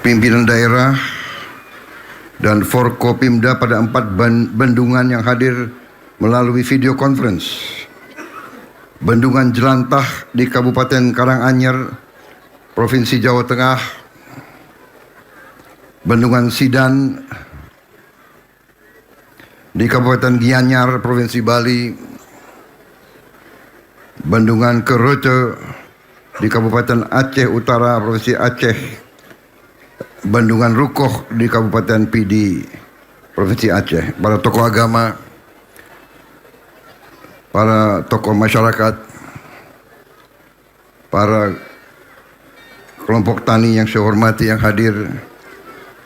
pimpinan daerah, dan Forkopimda pada 4 bendungan yang hadir melalui video conference. Bendungan Jelantah di Kabupaten Karanganyar, Provinsi Jawa Tengah, Bendungan Sidan di Kabupaten Gianyar, Provinsi Bali, Bendungan Keroce di Kabupaten Aceh Utara, Provinsi Aceh, Bendungan Rukoh di Kabupaten Pidi, Provinsi Aceh. Para tokoh agama, para tokoh masyarakat, para kelompok tani yang saya hormati yang hadir,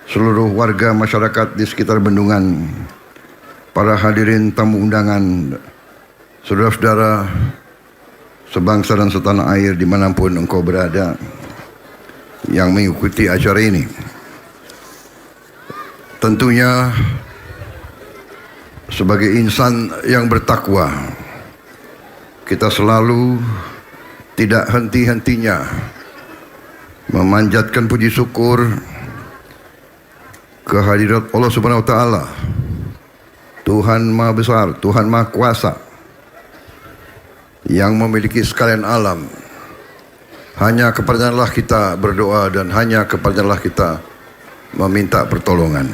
seluruh warga masyarakat di sekitar bendungan, para hadirin tamu undangan, saudara-saudara sebangsa dan setanah air dimanapun engkau berada yang mengikuti acara ini. Tentunya sebagai insan yang bertakwa, kita selalu tidak henti-hentinya memanjatkan puji syukur kehadirat Allah Subhanahu wa taala, Tuhan Maha Besar, Tuhan Maha Kuasa, yang memiliki sekalian alam. Hanya kepadanya kita berdoa dan hanya kepadanya kita meminta pertolongan.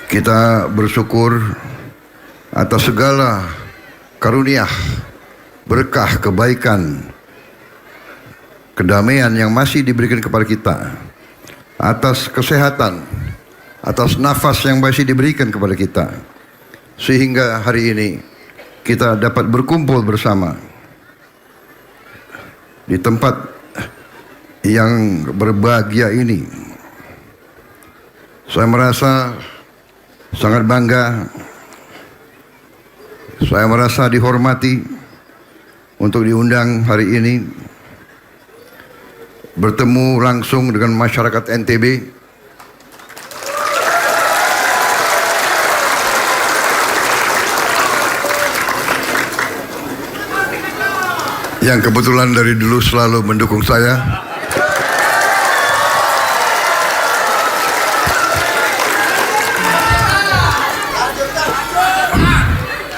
Kita bersyukur atas segala karunia, berkah, kebaikan, kedamaian yang masih diberikan kepada kita, atas kesehatan, atas nafas yang masih diberikan kepada kita, sehingga hari ini kita dapat berkumpul bersama di tempat yang berbahagia ini. Saya merasa sangat bangga, saya merasa dihormati untuk diundang hari ini bertemu langsung dengan masyarakat NTB. Yang kebetulan dari dulu selalu mendukung saya.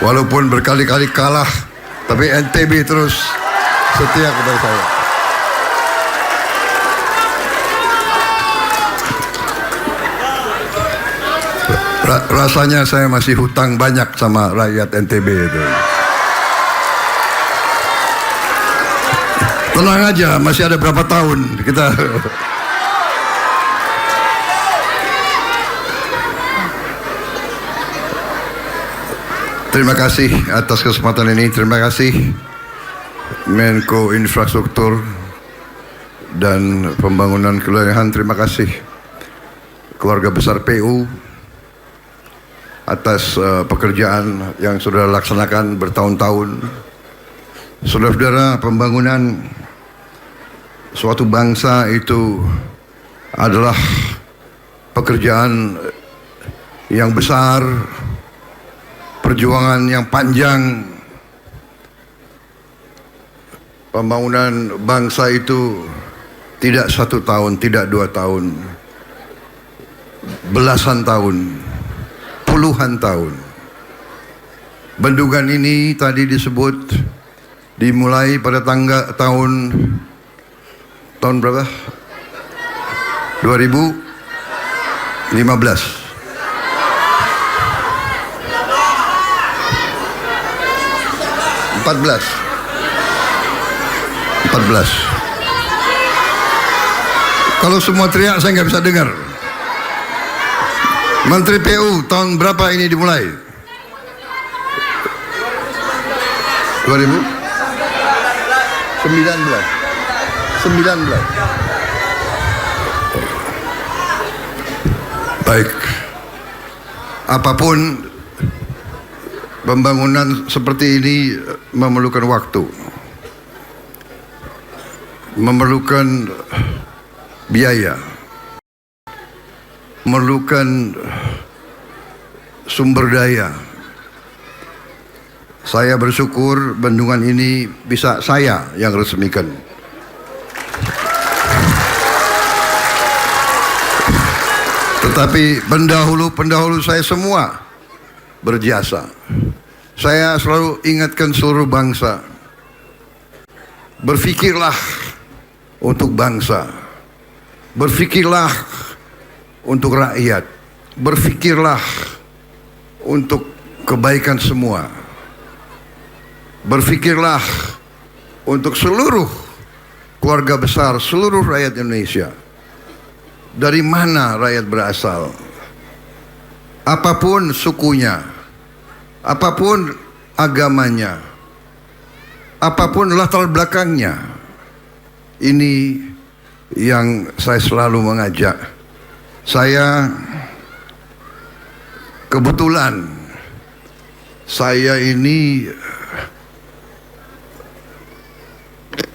Walaupun berkali-kali kalah, tapi NTB terus setia kepada saya. Rasanya saya masih hutang banyak sama rakyat NTB itu. Tenang aja, masih ada berapa tahun kita. Terima kasih atas kesempatan ini. Terima kasih Menko Infrastruktur dan Pembangunan Kewilayahan. Terima kasih keluarga besar PU atas pekerjaan yang sudah laksanakan bertahun-tahun. Saudara-saudara, pembangunan suatu bangsa itu adalah pekerjaan yang besar, perjuangan yang panjang. Pembangunan bangsa itu tidak 1 tahun, tidak 2 tahun, belasan tahun, puluhan tahun. Bendungan ini tadi disebut dimulai pada tahun berapa? 2015. 14. Kalau semua teriak saya nggak bisa dengar. Menteri PU tahun berapa ini dimulai? 2019. Baik, apapun pembangunan seperti ini memerlukan waktu, memerlukan biaya, memerlukan sumber daya. Saya bersyukur bendungan ini bisa saya yang resmikan. Tetapi pendahulu saya semua berjasa. Saya selalu ingatkan seluruh bangsa, berfikirlah untuk bangsa, berfikirlah untuk rakyat, berfikirlah untuk kebaikan semua, berfikirlah untuk seluruh keluarga besar, seluruh rakyat Indonesia. Dari mana rakyat berasal, apapun sukunya, apapun agamanya, apapun latar belakangnya. Ini yang saya selalu mengajak. Saya kebetulan saya ini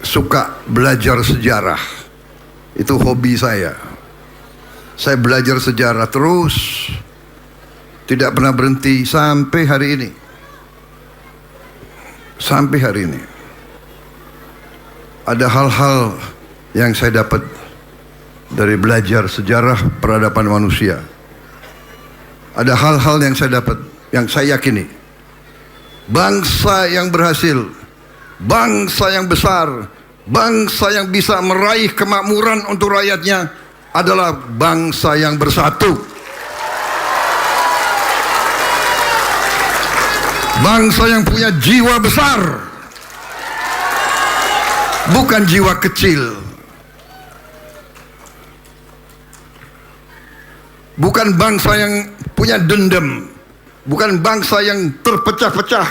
suka belajar sejarah. Itu hobi saya. Saya belajar sejarah terus, tidak pernah berhenti sampai hari ini. Sampai hari ini. Ada hal-hal yang saya dapat dari belajar sejarah peradaban manusia. Ada hal-hal yang saya dapat, yang saya yakini. Bangsa yang berhasil, bangsa yang besar, bangsa yang bisa meraih kemakmuran untuk rakyatnya adalah bangsa yang bersatu. Bangsa yang punya jiwa besar, bukan jiwa kecil. Bukan bangsa yang punya dendam, bukan bangsa yang terpecah-pecah,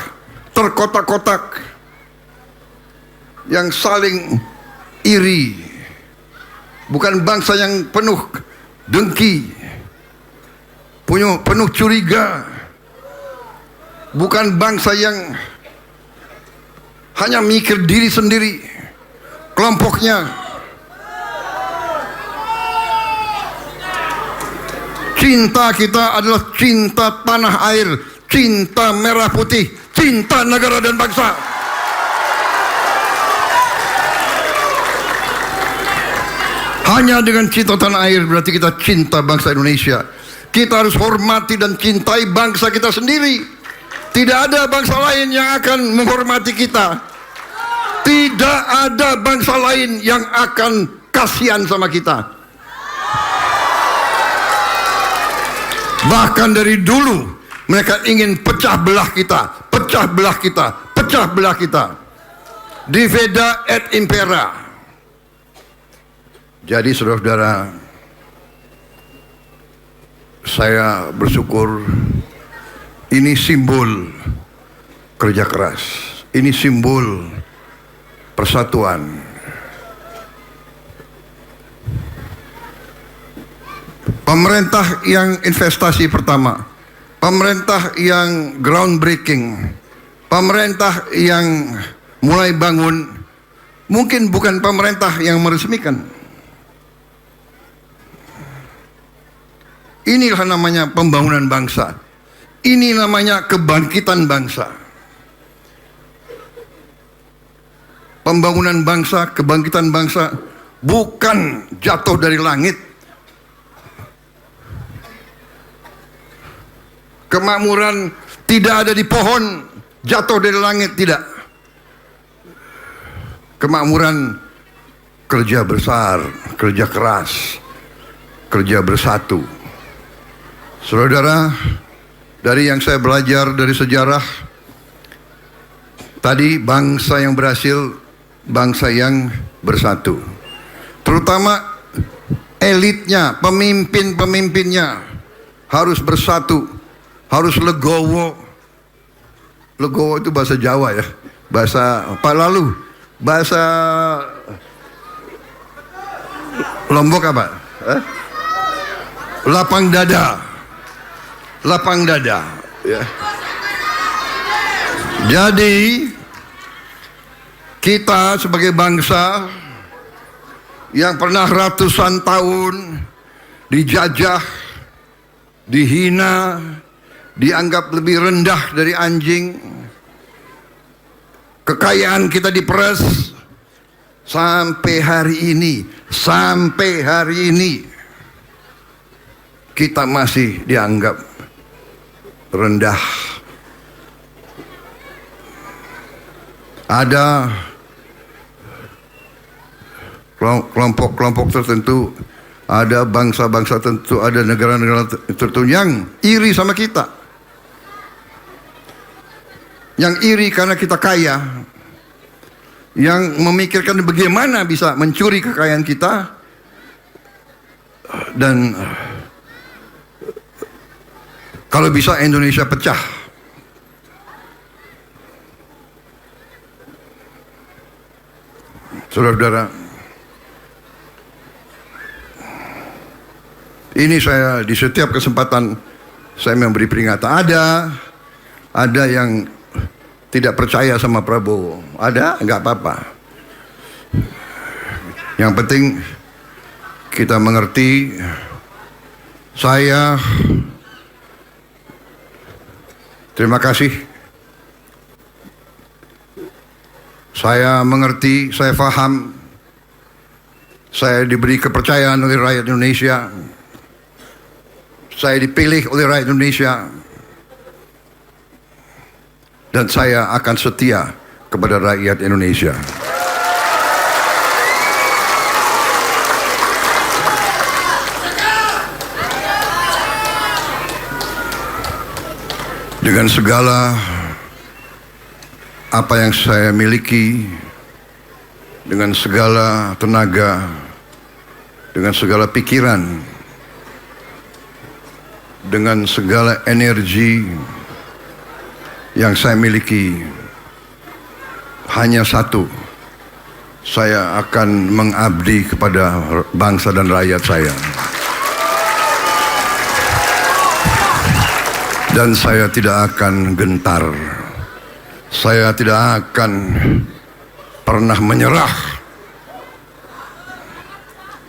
terkotak-kotak, yang saling iri. Bukan bangsa yang penuh dengki, penuh curiga. Bukan bangsa yang hanya mikir diri sendiri, kelompoknya. Cinta kita adalah cinta tanah air, cinta merah putih, cinta negara dan bangsa. Hanya dengan cinta tanah air berarti kita cinta bangsa Indonesia. Kita harus hormati dan cintai bangsa kita sendiri. Tidak ada bangsa lain yang akan menghormati kita. Tidak ada bangsa lain yang akan kasihan sama kita. Bahkan dari dulu mereka ingin pecah belah kita, pecah belah kita, pecah belah kita. Divida et impera. Jadi saudara-saudara, saya bersyukur ini simbol kerja keras, ini simbol persatuan. Pemerintah yang investasi pertama, pemerintah yang groundbreaking, pemerintah yang mulai bangun, mungkin bukan pemerintah yang meresmikan. Inilah namanya pembangunan bangsa. Ini namanya kebangkitan bangsa. Pembangunan bangsa, kebangkitan bangsa bukan jatuh dari langit. Kemakmuran tidak ada di pohon, jatuh dari langit, tidak. Kemakmuran kerja besar, kerja keras, kerja bersatu. Saudara, dari yang saya belajar dari sejarah, tadi bangsa yang berhasil, bangsa yang bersatu. Terutama elitnya, pemimpin-pemimpinnya harus bersatu, harus legowo. Legowo itu bahasa Jawa ya, bahasa apa lalu? Bahasa Lombok apa? Lapang dada. Lapang dada ya. Jadi kita sebagai bangsa yang pernah ratusan tahun dijajah, dihina, dianggap lebih rendah dari anjing, kekayaan kita diperas, sampai hari ini kita masih dianggap rendah. Ada kelompok-kelompok tertentu, ada bangsa-bangsa tertentu, ada negara-negara tertentu yang iri sama kita. Yang iri karena kita kaya, yang memikirkan bagaimana bisa mencuri kekayaan kita, dan kalau bisa Indonesia pecah. Saudara-saudara, ini saya di setiap kesempatan saya memberi peringatan. Ada yang tidak percaya sama Prabowo. Ada, nggak apa-apa. Yang penting kita mengerti. Saya terima kasih. Saya mengerti, saya paham. Saya diberi kepercayaan oleh rakyat Indonesia. Saya dipilih oleh rakyat Indonesia. Dan saya akan setia kepada rakyat Indonesia. Dengan segala apa yang saya miliki, dengan segala tenaga, dengan segala pikiran, dengan segala energi yang saya miliki, hanya satu, saya akan mengabdi kepada bangsa dan rakyat saya. Dan saya tidak akan gentar. Saya tidak akan pernah menyerah.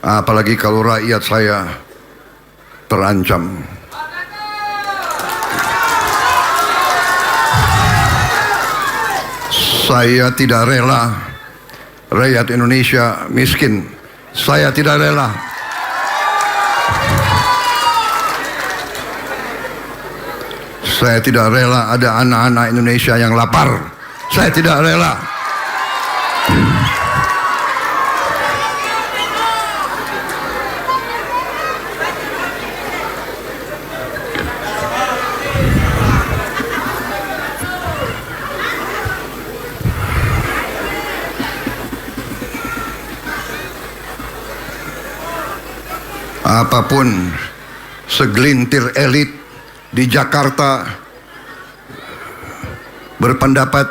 Apalagi kalau rakyat saya terancam. Saya tidak rela rakyat Indonesia miskin. Saya tidak rela. Saya tidak rela ada anak-anak Indonesia yang lapar. Saya tidak rela. Apapun segelintir elit di Jakarta berpendapat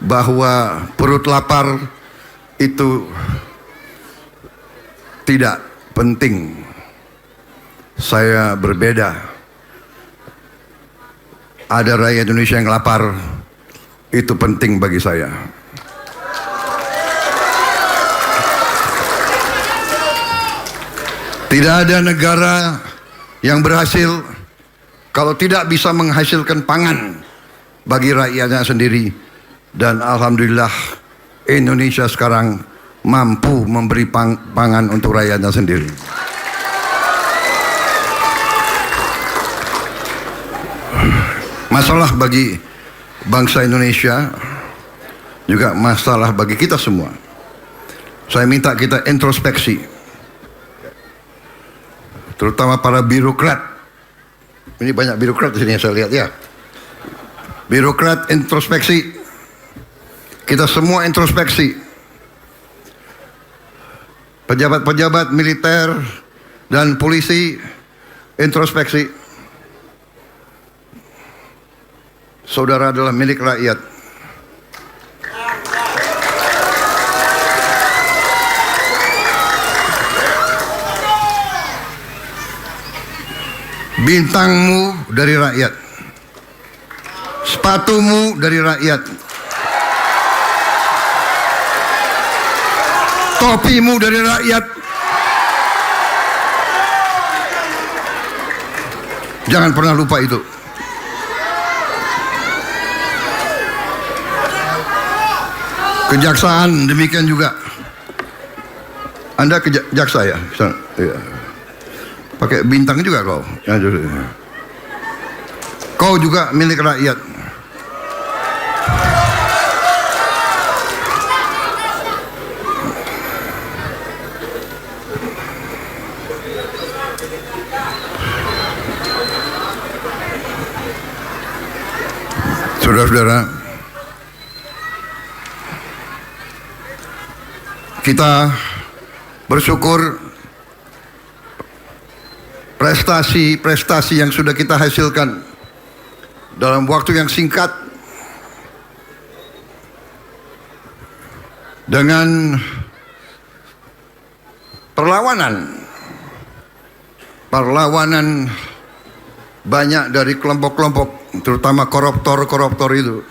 bahwa perut lapar itu tidak penting. Saya berbeda. Ada rakyat Indonesia yang lapar, itu penting bagi saya. Tidak ada negara yang berhasil kalau tidak bisa menghasilkan pangan bagi rakyatnya sendiri. Dan alhamdulillah Indonesia sekarang mampu memberi pangan untuk rakyatnya sendiri. Masalah bagi bangsa Indonesia juga masalah bagi kita semua. Saya minta kita introspeksi, terutama para birokrat. Ini banyak birokrat di sini yang saya lihat ya. Birokrat introspeksi. Kita semua introspeksi. Pejabat-pejabat militer dan polisi introspeksi. Saudara adalah milik rakyat. Bintangmu dari rakyat, sepatumu dari rakyat, topimu dari rakyat. Jangan pernah lupa itu. Kejaksaan demikian juga. Anda jaksa ya? Pakai bintang juga kau. Ya, kau juga milik rakyat. Saudara-saudara, kita bersyukur prestasi-prestasi yang sudah kita hasilkan dalam waktu yang singkat dengan perlawanan banyak dari kelompok-kelompok, terutama koruptor itu.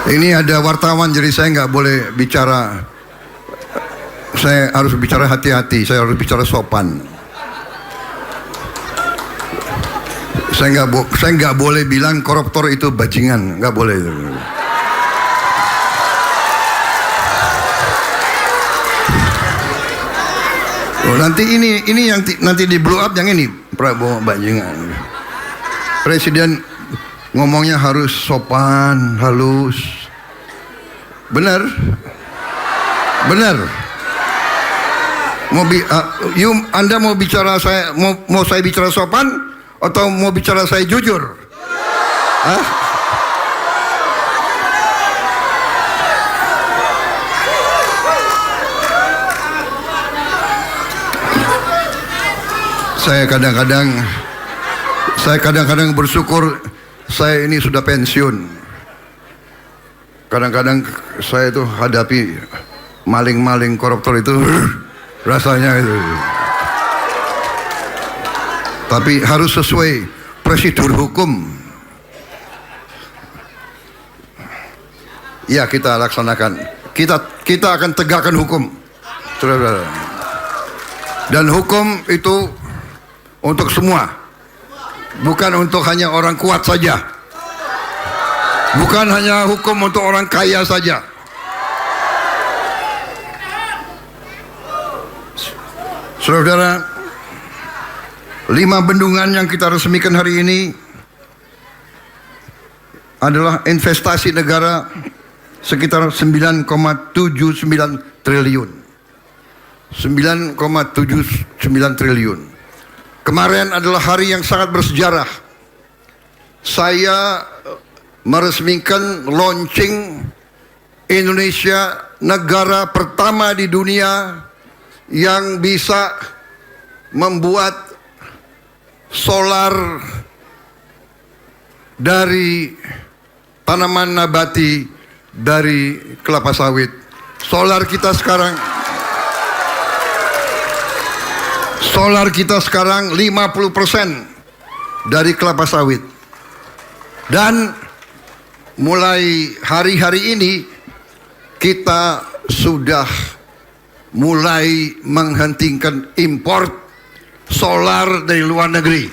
Ini ada wartawan, jadi saya nggak boleh bicara. Saya harus bicara hati-hati, saya harus bicara sopan. Saya nggak boleh bilang koruptor itu bajingan, nggak boleh. Oh, nanti ini yang nanti di blow up yang ini Prabowo bajingan. Presiden ngomongnya harus sopan, halus. Benar? Anda mau bicara mau saya bicara sopan atau mau bicara saya jujur? Hah? Saya kadang-kadang bersyukur saya ini sudah pensiun. Kadang-kadang saya itu hadapi maling-maling koruptor itu rasanya itu. Tapi harus sesuai prosedur hukum. Ya, kita laksanakan. Kita akan tegakkan hukum. Saudara-saudara. Dan hukum itu untuk semua, bukan untuk hanya orang kuat saja, bukan hanya hukum untuk orang kaya saja. Saudara, 5 bendungan yang kita resmikan hari ini adalah investasi negara sekitar 9,79 triliun. 9,79 triliun. Kemarin adalah hari yang sangat bersejarah. Saya meresmikan launching Indonesia, negara pertama di dunia yang bisa membuat solar dari tanaman nabati dari kelapa sawit. Solar kita sekarang 50% dari kelapa sawit. Dan mulai hari-hari ini kita sudah mulai menghentikan impor solar dari luar negeri.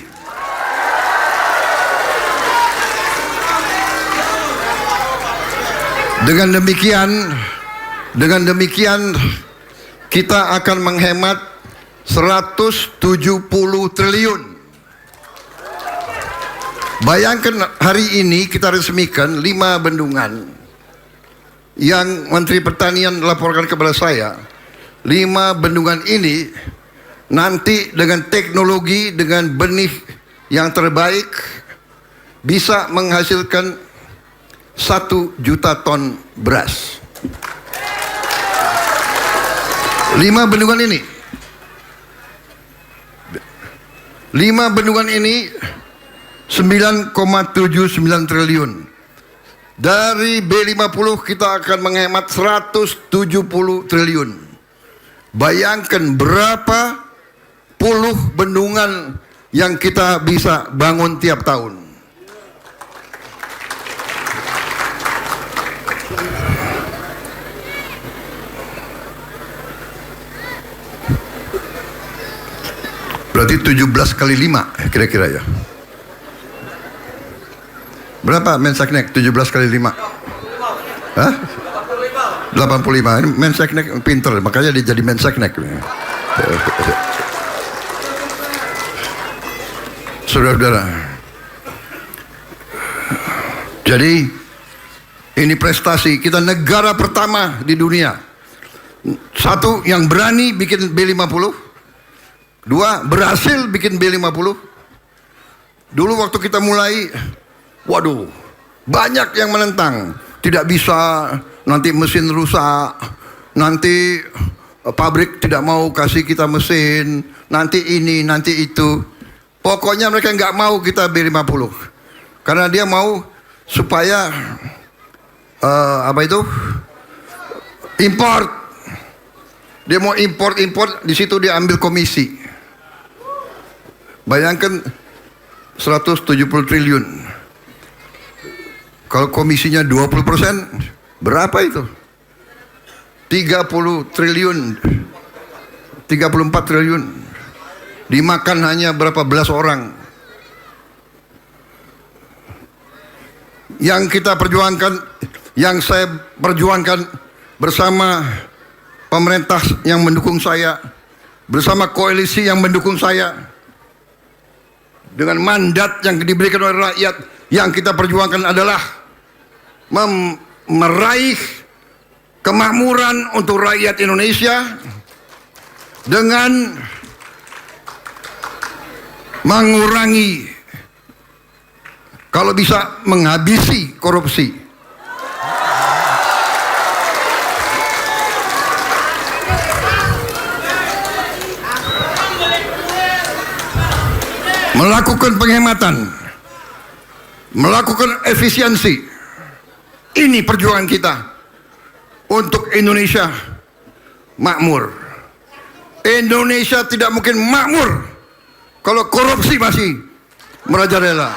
Dengan demikian kita akan menghemat 170 triliun. Bayangkan hari ini kita resmikan 5 bendungan yang Menteri Pertanian laporkan kepada saya. 5 bendungan ini nanti dengan teknologi, dengan benih yang terbaik bisa menghasilkan 1 juta ton beras. 5 bendungan ini 9,79 triliun. Dari B50 kita akan menghemat 170 triliun. Bayangkan berapa puluh bendungan yang kita bisa bangun tiap tahun. Berarti 17 kali 5 kira-kira ya. Berapa Mensaknek 17 kali 5? Hah? 85. Ini Menseknek pinter, makanya dia jadi Menseknek. Saudara-saudara, jadi ini prestasi kita, negara pertama di dunia. Satu, yang berani bikin B50. Dua, berhasil bikin B50. Dulu waktu kita mulai, waduh, banyak yang menentang. Tidak bisa, nanti mesin rusak, nanti pabrik tidak mau kasih kita mesin, nanti ini, nanti itu. Pokoknya mereka nggak mau kita B50. Karena dia mau supaya import. Dia mau import, di situ dia ambil komisi. Bayangkan 170 triliun. Kalau komisinya 20%, berapa itu? 30 triliun. 34 triliun. Dimakan hanya berapa belas orang. Yang kita perjuangkan, yang saya perjuangkan bersama pemerintah yang mendukung saya, bersama koalisi yang mendukung saya, dengan mandat yang diberikan oleh rakyat, yang kita perjuangkan adalah meraih kemakmuran untuk rakyat Indonesia dengan mengurangi, kalau bisa menghabisi korupsi. Melakukan penghematan, melakukan efisiensi. Ini perjuangan kita untuk Indonesia makmur. Indonesia tidak mungkin makmur kalau korupsi masih merajalela.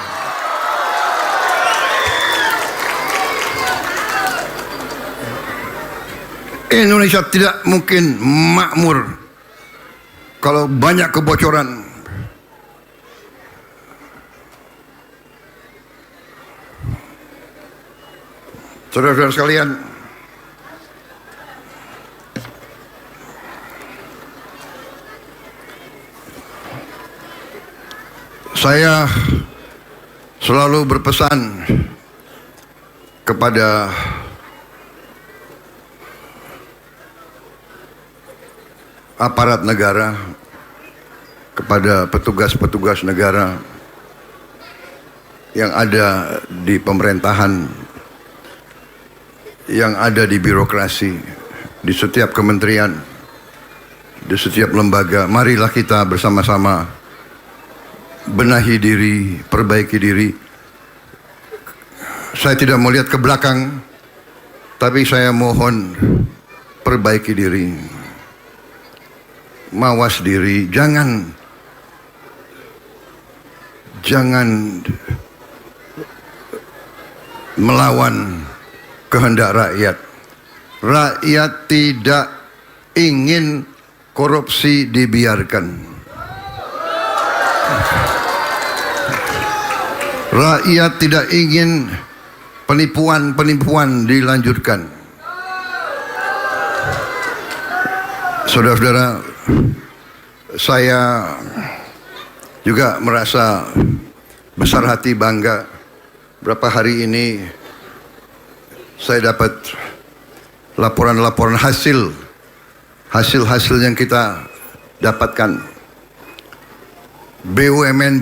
Indonesia tidak mungkin makmur kalau banyak kebocoran. Saudara-saudara sekalian, saya selalu berpesan kepada aparat negara, kepada petugas-petugas negara yang ada di pemerintahan, yang ada di birokrasi, di setiap kementerian, di setiap lembaga. Marilah kita bersama-sama benahi diri, perbaiki diri. Saya tidak mau lihat ke belakang, tapi saya mohon perbaiki diri, mawas diri, jangan melawan kehendak rakyat. Rakyat tidak ingin korupsi dibiarkan. Rakyat tidak ingin penipuan dilanjutkan. Saudara-saudara, saya juga merasa besar hati, bangga. Berapa hari ini saya dapat laporan-laporan hasil yang kita dapatkan. BUMN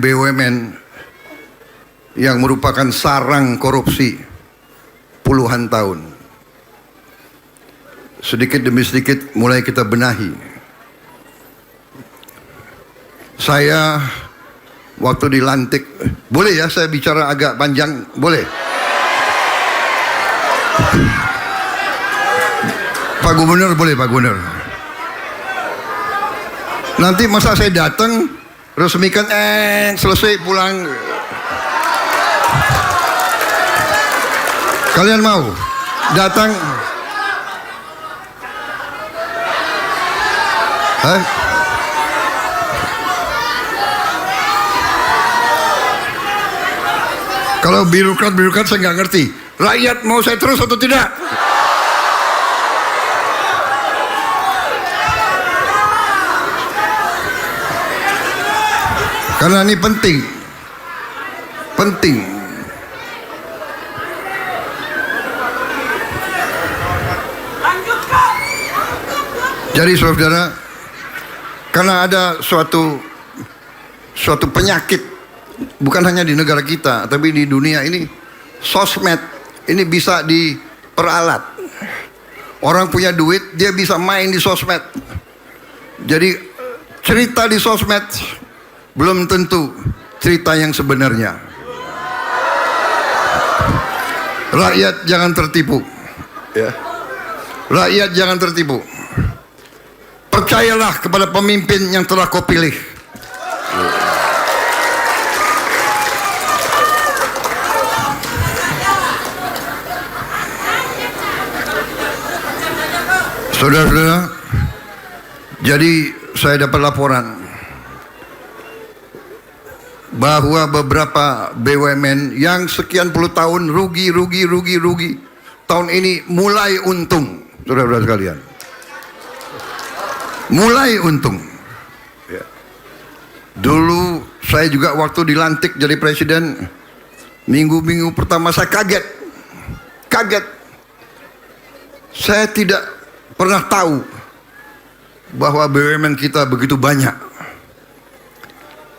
yang merupakan sarang korupsi puluhan tahun. Sedikit demi sedikit mulai kita benahi. Saya waktu dilantik, boleh ya saya bicara agak panjang? Boleh? Pak Gubernur, boleh Pak Gubernur? Nanti masa saya datang resmikan selesai pulang. Kalian mau datang? Hah? Kalau birokrat saya nggak ngerti. Rakyat mau saya terus atau tidak? Karena ini penting. Penting. Jadi saudara, karena ada suatu penyakit, bukan hanya di negara kita, tapi di dunia ini, sosmed ini bisa diperalat. Orang punya duit, dia bisa main di sosmed. Jadi cerita di sosmed belum tentu cerita yang sebenarnya. Rakyat jangan tertipu. Ya. Rakyat jangan tertipu. Percayalah kepada pemimpin yang telah kau pilih. Saudara-saudara, jadi saya dapat laporan bahwa beberapa BUMN yang sekian puluh tahun rugi, tahun ini mulai untung, saudara-saudara sekalian. Mulai untung. Ya. Dulu saya juga waktu dilantik jadi presiden, minggu-minggu pertama saya kaget. Saya tidak pernah tahu bahwa BUMN kita begitu banyak.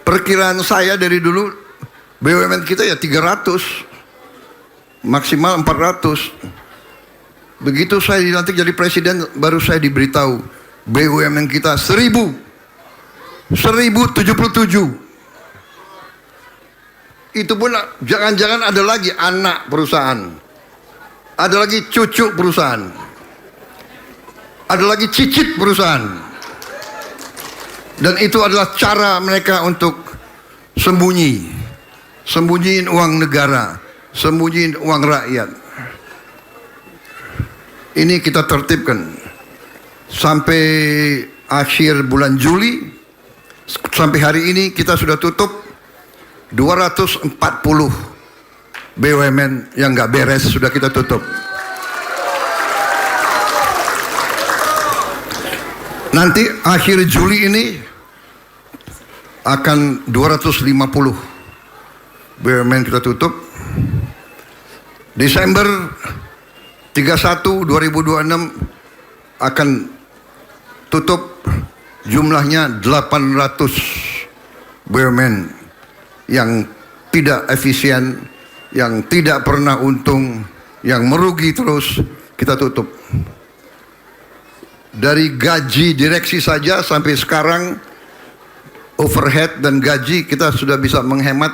Perkiraan saya dari dulu BUMN kita ya 300, maksimal 400. Begitu saya dilantik jadi presiden, baru saya diberitahu BUMN kita 1077. Itu pun jangan-jangan ada lagi anak perusahaan, ada lagi cucu perusahaan, ada lagi cicit perusahaan. Dan itu adalah cara mereka untuk sembunyiin uang negara, sembunyiin uang rakyat. Ini kita tertibkan. Sampai akhir bulan Juli, sampai hari ini kita sudah tutup 240 BUMN yang nggak beres, sudah kita tutup. Nanti akhir Juli ini akan 250 BUMN kita tutup. Desember 31 2026 akan tutup, jumlahnya 800 BUMN yang tidak efisien, yang tidak pernah untung, yang merugi terus, kita tutup. Dari gaji direksi saja sampai sekarang, overhead dan gaji kita sudah bisa menghemat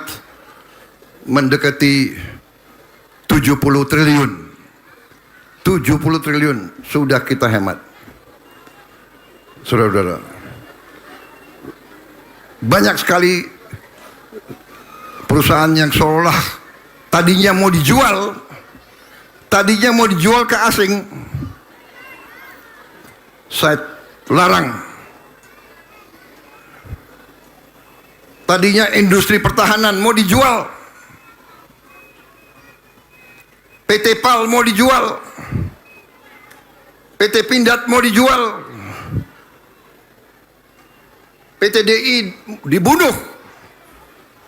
mendekati 70 triliun. 70 triliun sudah kita hemat. Saudara-saudara, banyak sekali perusahaan yang seolah tadinya mau dijual ke asing, saya larang. Tadinya industri pertahanan mau dijual, PT PAL mau dijual, PT Pindad mau dijual, PT DI dibunuh,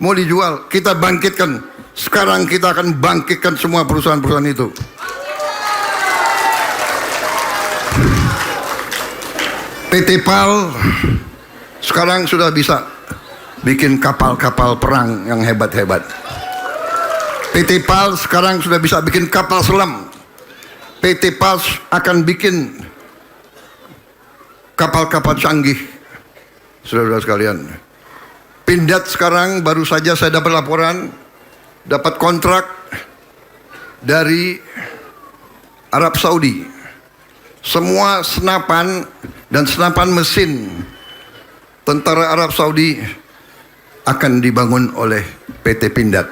mau dijual. Kita bangkitkan. Sekarang kita akan bangkitkan semua perusahaan-perusahaan itu. PT PAL sekarang sudah bisa bikin kapal-kapal perang yang hebat-hebat. PT PAL sekarang sudah bisa bikin kapal selam. PT PAL akan bikin kapal-kapal canggih. Saudara-saudara sekalian, Pindad sekarang baru saja saya dapat laporan, dapat kontrak dari Arab Saudi. Semua senapan dan senapan mesin tentara Arab Saudi akan dibangun oleh PT Pindad.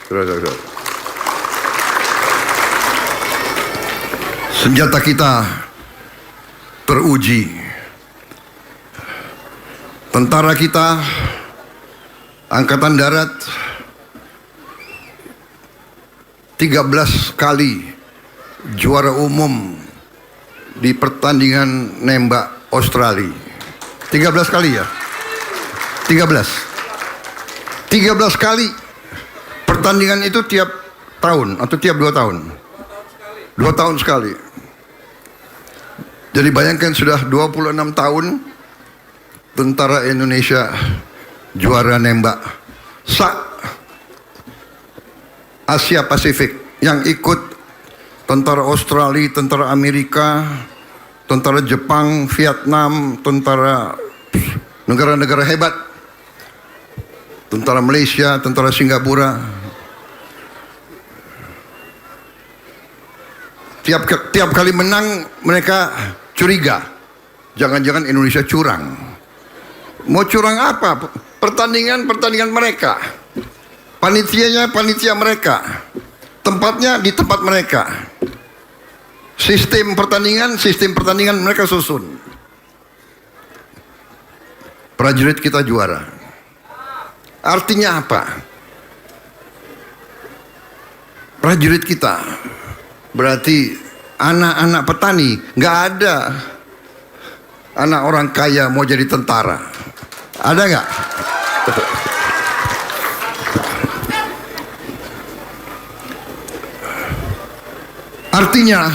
Saudara-saudara, senjata kita teruji. Tentara kita, Angkatan Darat, 13 kali juara umum di pertandingan nembak Australia. 13 kali ya? 13. 13 kali pertandingan itu tiap tahun atau tiap 2 tahun? 2 tahun sekali. Jadi bayangkan sudah 26 tahun tentara Indonesia juara nembak Asia Pasifik, yang ikut tentara Australia, tentara Amerika, tentara Jepang, Vietnam, tentara negara-negara hebat, tentara Malaysia, tentara Singapura. Tiap kali menang mereka curiga, jangan-jangan Indonesia curang. Mau curang apa? Pertandingan mereka, panitianya panitia mereka, tempatnya di tempat mereka, sistem pertandingan mereka susun. Prajurit kita juara. Artinya apa? Prajurit kita berarti anak-anak petani. Nggak ada anak orang kaya mau jadi tentara. Ada nggak? Artinya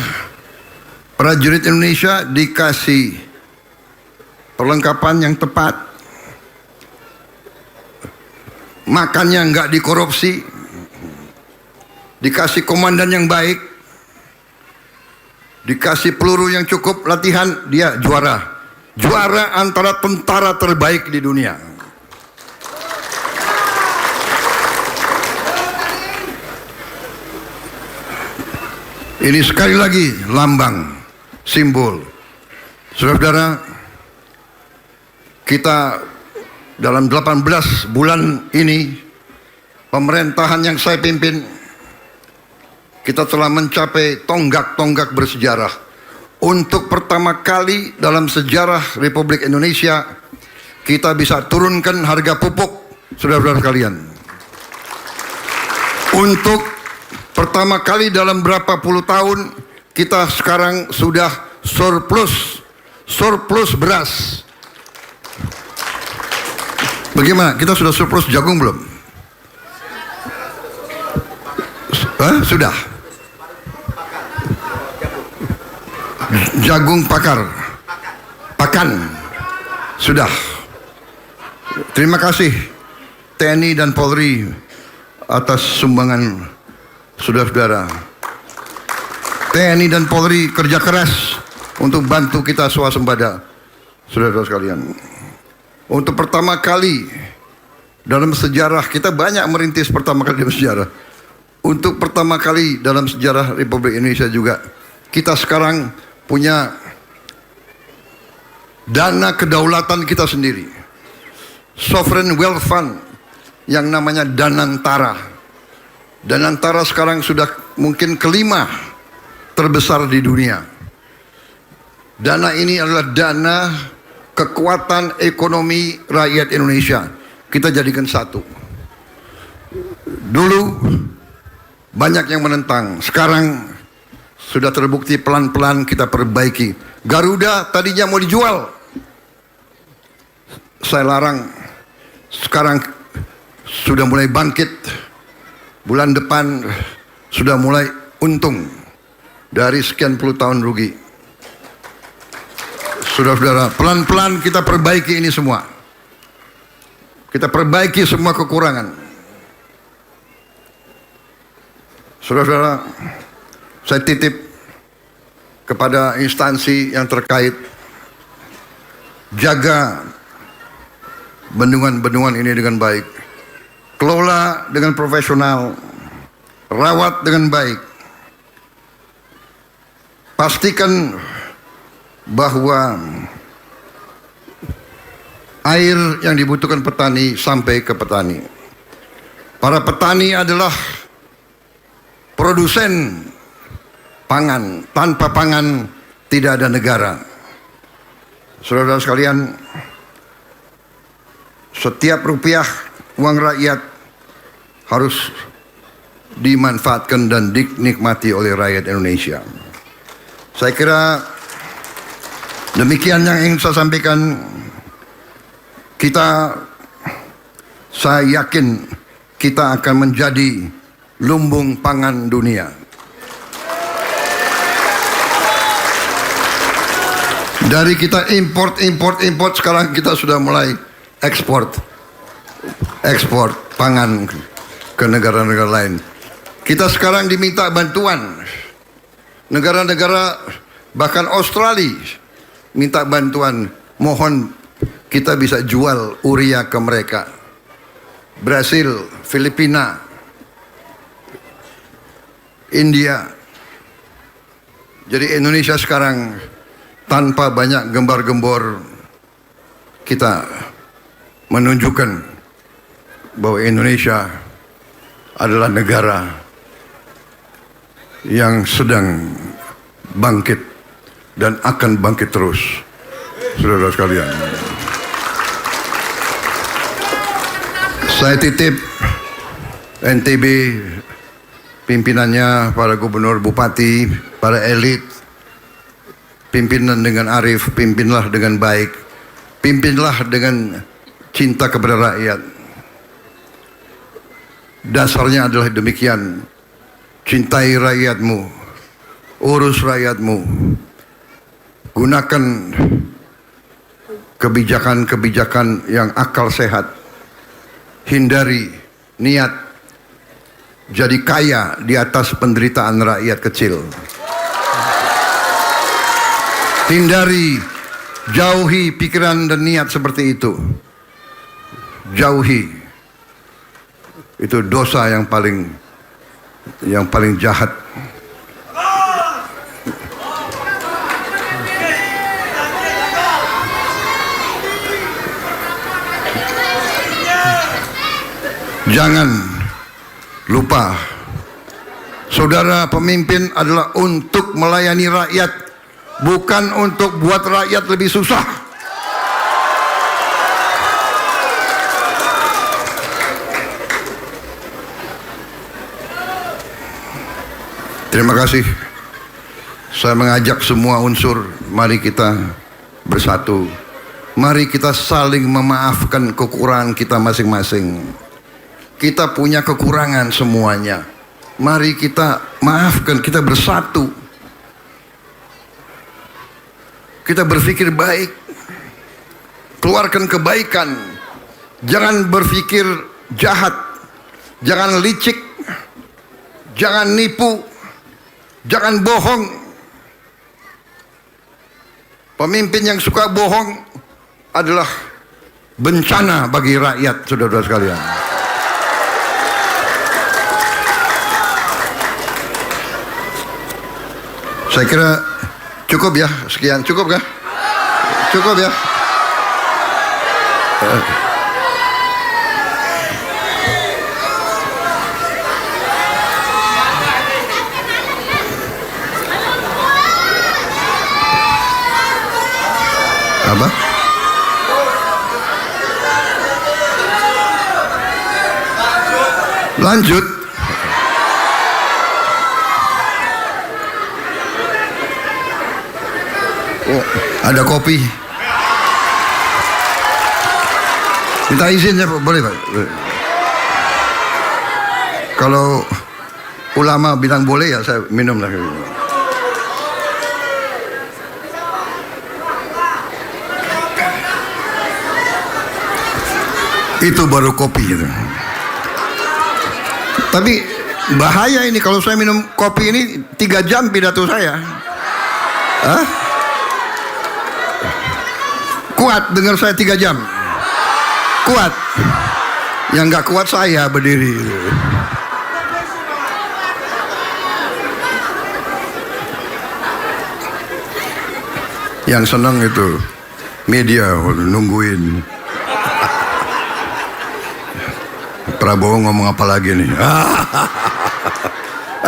prajurit Indonesia dikasih perlengkapan yang tepat, makannya nggak dikorupsi, dikasih komandan yang baik, dikasih peluru yang cukup, latihan, dia juara. Juara antara tentara terbaik di dunia. Ini sekali lagi lambang, simbol. Saudara-saudara, kita dalam 18 bulan ini, pemerintahan yang saya pimpin, kita telah mencapai tonggak-tonggak bersejarah. Untuk pertama kali dalam sejarah Republik Indonesia, kita bisa turunkan harga pupuk, saudara-saudara sekalian. Untuk pertama kali dalam berapa puluh tahun, kita sekarang sudah surplus beras. Bagaimana? Kita sudah surplus jagung belum? Sudah. Jagung pakan sudah. Terima kasih TNI dan Polri atas sumbangan saudara-saudara. TNI dan Polri kerja keras untuk bantu kita swasembada, saudara-saudara sekalian. Untuk pertama kali dalam sejarah, kita banyak merintis pertama kali dalam sejarah. Untuk pertama kali dalam sejarah Republik Indonesia juga, kita sekarang punya dana kedaulatan kita sendiri, sovereign wealth fund yang namanya Danantara. Danantara sekarang sudah mungkin kelima terbesar di dunia. Dana ini adalah dana kekuatan ekonomi rakyat Indonesia. Kita jadikan satu. Dulu banyak yang menentang, sekarang sudah terbukti pelan-pelan kita perbaiki. Garuda tadinya mau dijual, saya larang. Sekarang sudah mulai bangkit. Bulan depan sudah mulai untung dari sekian puluh tahun rugi. Saudara-saudara, pelan-pelan kita perbaiki ini semua. Kita perbaiki semua kekurangan. Saudara-saudara, saya titip kepada instansi yang terkait, jaga bendungan-bendungan ini dengan baik, kelola dengan profesional, rawat dengan baik, pastikan bahwa air yang dibutuhkan petani sampai ke petani. Para petani adalah produsen pangan. Tanpa pangan tidak ada negara. Saudara-saudara sekalian, setiap rupiah uang rakyat harus dimanfaatkan dan dinikmati oleh rakyat Indonesia. Saya kira demikian yang ingin saya sampaikan. Kita saya yakin kita akan menjadi lumbung pangan dunia. Dari kita import, sekarang kita sudah mulai ekspor pangan ke negara-negara lain. Kita sekarang diminta bantuan. Negara-negara bahkan Australia minta bantuan. Mohon kita bisa jual urea ke mereka. Brasil, Filipina, India. Jadi Indonesia sekarang tanpa banyak gembar-gembor kita menunjukkan bahwa Indonesia adalah negara yang sedang bangkit dan akan bangkit terus, saudara sekalian. Saya titip NTB, pimpinannya, para gubernur, bupati, para elit, pimpinan dengan arif, pimpinlah dengan baik, pimpinlah dengan cinta kepada rakyat. Dasarnya adalah demikian. Cintai rakyatmu, urus rakyatmu, gunakan kebijakan-kebijakan yang akal sehat, hindari niat jadi kaya di atas penderitaan rakyat kecil. Hindari, jauhi pikiran dan niat seperti itu. Jauhi. Itu dosa yang paling jahat. Jangan lupa, saudara pemimpin adalah untuk melayani rakyat, bukan untuk buat rakyat lebih susah. Terima kasih. Saya mengajak semua unsur, mari kita bersatu. Mari kita saling memaafkan kekurangan kita masing-masing. Kita punya kekurangan semuanya. Mari kita maafkan, kita bersatu. Kita berpikir baik. Keluarkan kebaikan. Jangan berpikir jahat. Jangan licik. Jangan nipu. Jangan bohong. Pemimpin yang suka bohong adalah bencana bagi rakyat, saudara-saudara sekalian. Saya kira cukup ya, sekian. Cukup kah? Cukup ya. Apa? Lanjut. Oh, ada kopi. Minta izin ya, boleh Pak? Kalau ulama bilang boleh ya saya minum lah. Itu baru kopi gitu. Tapi bahaya ini kalau saya minum kopi ini 3 jam pidato saya. Hah? Kuat dengar saya 3 jam. Kuat. Yang nggak kuat saya berdiri. Yang senang itu media nungguin. Prabowo ngomong apa lagi nih?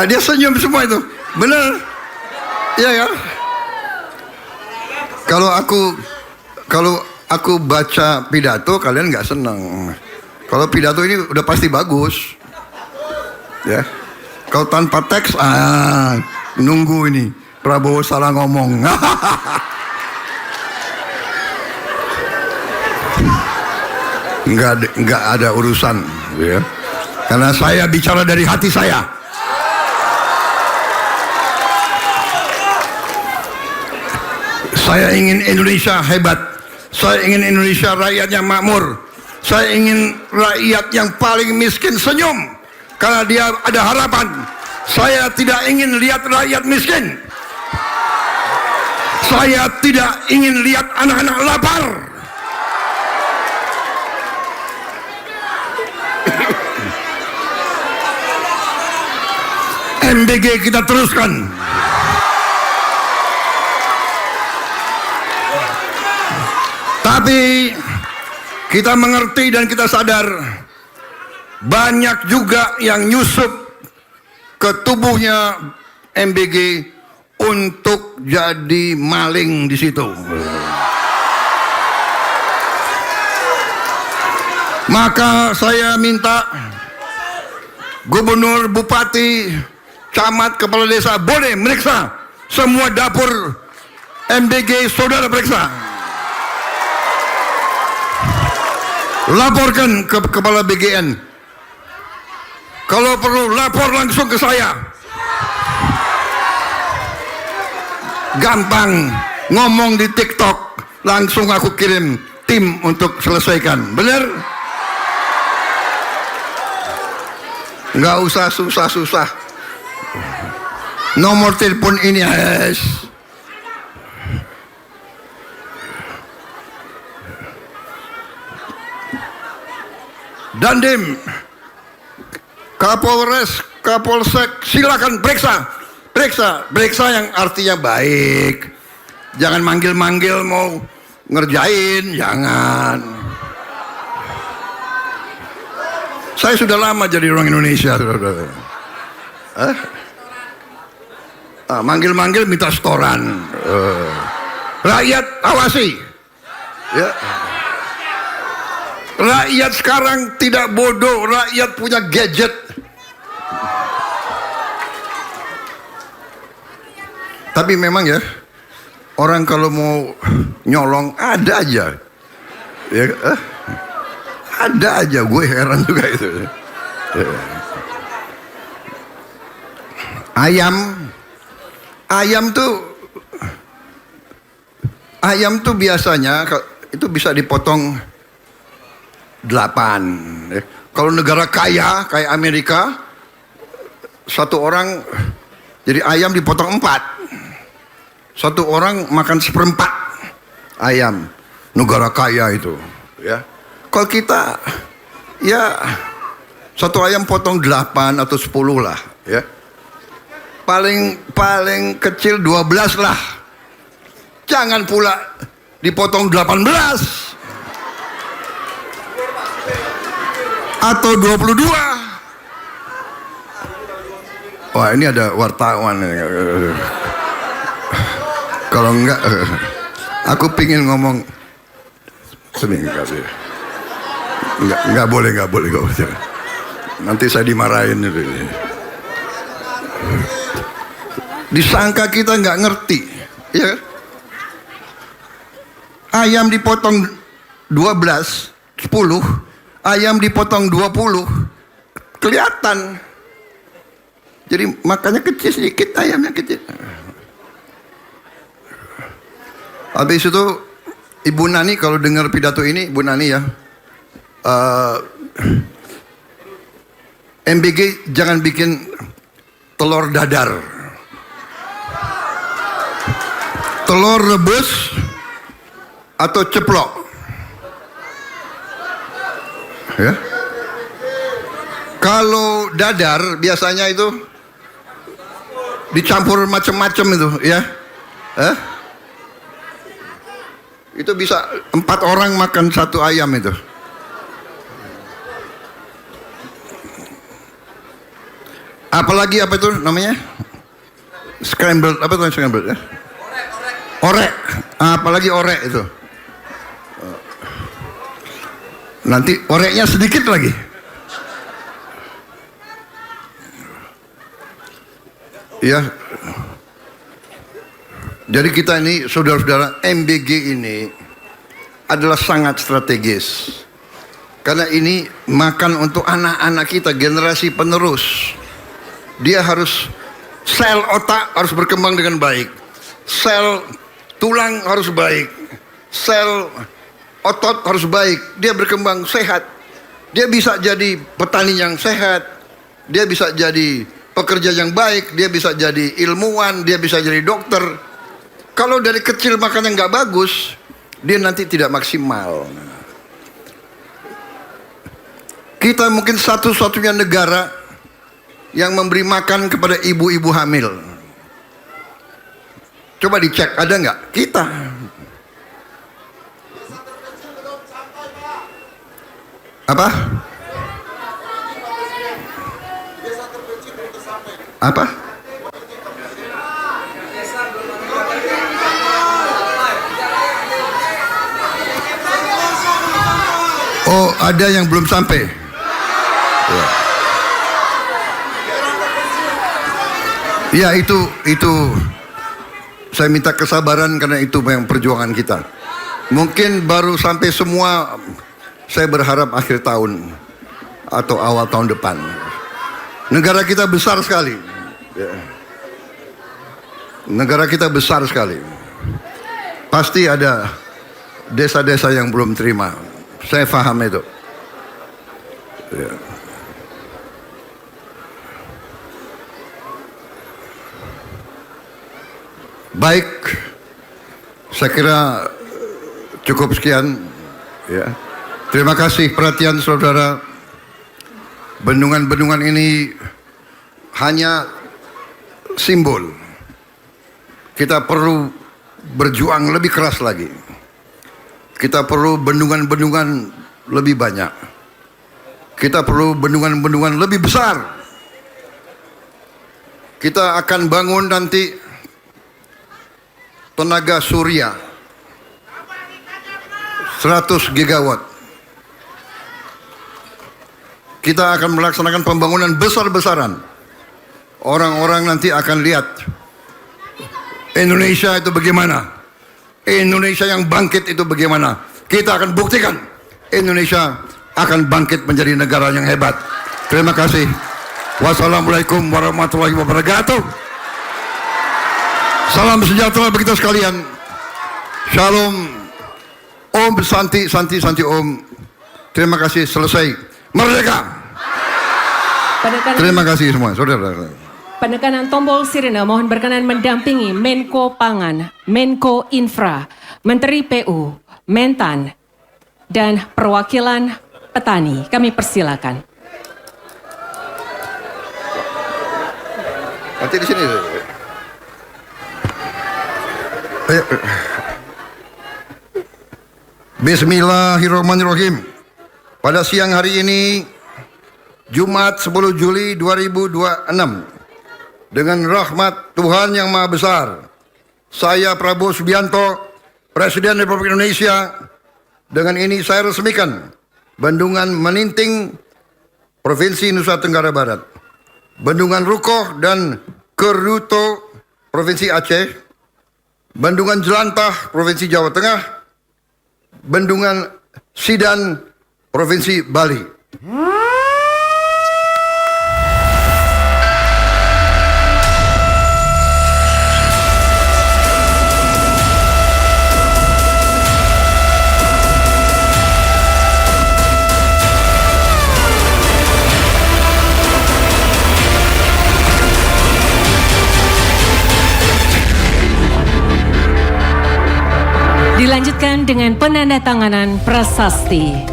Dia senyum semua itu. Benar. Iya ya. Kalau aku baca pidato kalian nggak senang. Kalau pidato ini udah pasti bagus. Ya. Kalau tanpa teks nunggu ini Prabowo salah ngomong. nggak ada urusan, ya. Karena saya bicara dari hati saya. Saya ingin Indonesia hebat. Saya ingin Indonesia rakyatnya makmur. Saya ingin rakyat yang paling miskin senyum karena dia ada harapan. Saya tidak ingin lihat rakyat miskin. Saya tidak ingin lihat anak-anak lapar. MBG kita teruskan. Tapi kita mengerti dan kita sadar banyak juga yang nyusup ke tubuhnya MBG untuk jadi maling di situ. Maka saya minta gubernur, bupati, camat, kepala desa boleh meriksa semua dapur MBG, saudara periksa. Laporkan ke kepala BGN. Kalau perlu lapor langsung ke saya. Gampang ngomong di TikTok, langsung aku kirim tim untuk selesaikan. Bener? Nggak usah susah-susah. Nomor telepon ini, guys. Dandim, Kapolres, Kapolsek, silakan periksa yang artinya baik. Jangan manggil-manggil mau ngerjain, jangan. Saya sudah lama jadi orang Indonesia, saudara. Manggil-manggil minta setoran. Rakyat awasi, ya. Rakyat sekarang tidak bodoh, rakyat punya gadget. Tapi memang ya, orang kalau mau nyolong ada aja. Ya, ada aja, gue heran juga itu. Ayam tuh biasanya itu bisa dipotong 8. Kalau negara kaya kayak Amerika, satu orang jadi ayam dipotong 4. Satu orang makan 1/4 ayam. Negara kaya itu, ya. Kalau kita, ya satu ayam potong 8 atau 10 lah, ya. Paling kecil 12 lah. Jangan pula dipotong 18. Atau 22. Wah, ini ada wartawan. Kalau enggak, aku pingin ngomong. Enggak boleh. Nanti saya dimarahin. Disangka kita enggak ngerti, ya. Ayam dipotong 12, 10. Ayam dipotong 20, kelihatan. Jadi makanya kecil sedikit, ayamnya kecil. Habis itu Ibu Nani kalau dengar pidato ini, Ibu Nani ya, MBG jangan bikin telur dadar, telur rebus atau ceplok. Ya. Kalau dadar biasanya itu dicampur macam-macam itu, ya. Itu bisa 4 orang makan satu ayam itu. Apalagi apa itu namanya? Scrambled, apa itu scrambled ya? Orek. Apalagi orek itu. Nanti oreknya sedikit lagi. Ya. Jadi kita ini, saudara-saudara, MBG ini adalah sangat strategis. Karena ini makan untuk anak-anak kita, generasi penerus. Dia harus, sel otak harus berkembang dengan baik. Sel tulang harus baik. Sel otot harus baik. Dia berkembang sehat. Dia bisa jadi petani yang sehat. Dia bisa jadi pekerja yang baik. Dia bisa jadi ilmuwan. Dia bisa jadi dokter. Kalau dari kecil makan yang nggak bagus, dia nanti tidak maksimal. Kita mungkin satu-satunya negara yang memberi makan kepada ibu-ibu hamil. Coba dicek, ada nggak? Kita. Apa? Apa? Oh, ada yang belum sampai. Ya, itu saya minta kesabaran karena itu yang perjuangan kita. Mungkin baru sampai semua, saya berharap akhir tahun atau awal tahun depan. Negara kita besar sekali. Negara kita besar sekali. Pasti ada desa-desa yang belum terima. Saya paham itu. Ya. Baik, saya kira cukup sekian. Ya. Terima kasih perhatian saudara. Bendungan-bendungan ini hanya simbol. Kita perlu berjuang lebih keras lagi. Kita perlu bendungan-bendungan lebih banyak. Kita perlu bendungan-bendungan lebih besar. Kita akan bangun nanti tenaga surya 100 gigawatt. Kita akan melaksanakan pembangunan besar-besaran. Orang-orang nanti akan lihat Indonesia itu bagaimana. Indonesia yang bangkit itu bagaimana. Kita akan buktikan Indonesia akan bangkit menjadi negara yang hebat. Terima kasih. Wassalamualaikum warahmatullahi wabarakatuh. Salam sejahtera bagi kita sekalian. Shalom. Om Santi, Santi, Santi Om. Terima kasih, selesai. Merdeka. Terima kasih semua, saudara. Penekanan tombol sirine mohon berkenan mendampingi Menko Pangan, Menko Infra, Menteri PU, Mentan, dan perwakilan petani. Kami persilakan. Nanti di sini. Bismillahirrahmanirrahim. Pada siang hari ini, Jumat 10 Juli 2026, dengan rahmat Tuhan Yang Maha Besar, saya Prabowo Subianto, Presiden Republik Indonesia, dengan ini saya resmikan Bendungan Meninting, Provinsi Nusa Tenggara Barat, Bendungan Rukoh dan Keruto, Provinsi Aceh, Bendungan Jelantah, Provinsi Jawa Tengah, Bendungan Sidan, Provinsi Bali. Dilanjutkan dengan penandatanganan prasasti.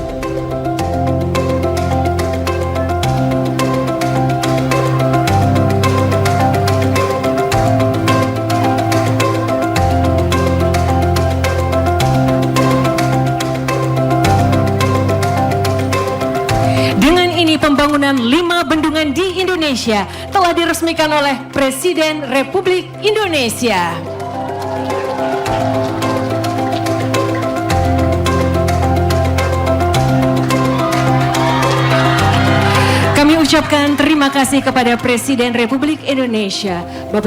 Dengan ini pembangunan 5 bendungan di Indonesia telah diresmikan oleh Presiden Republik Indonesia. Kami ucapkan terima kasih kepada Presiden Republik Indonesia, Bapak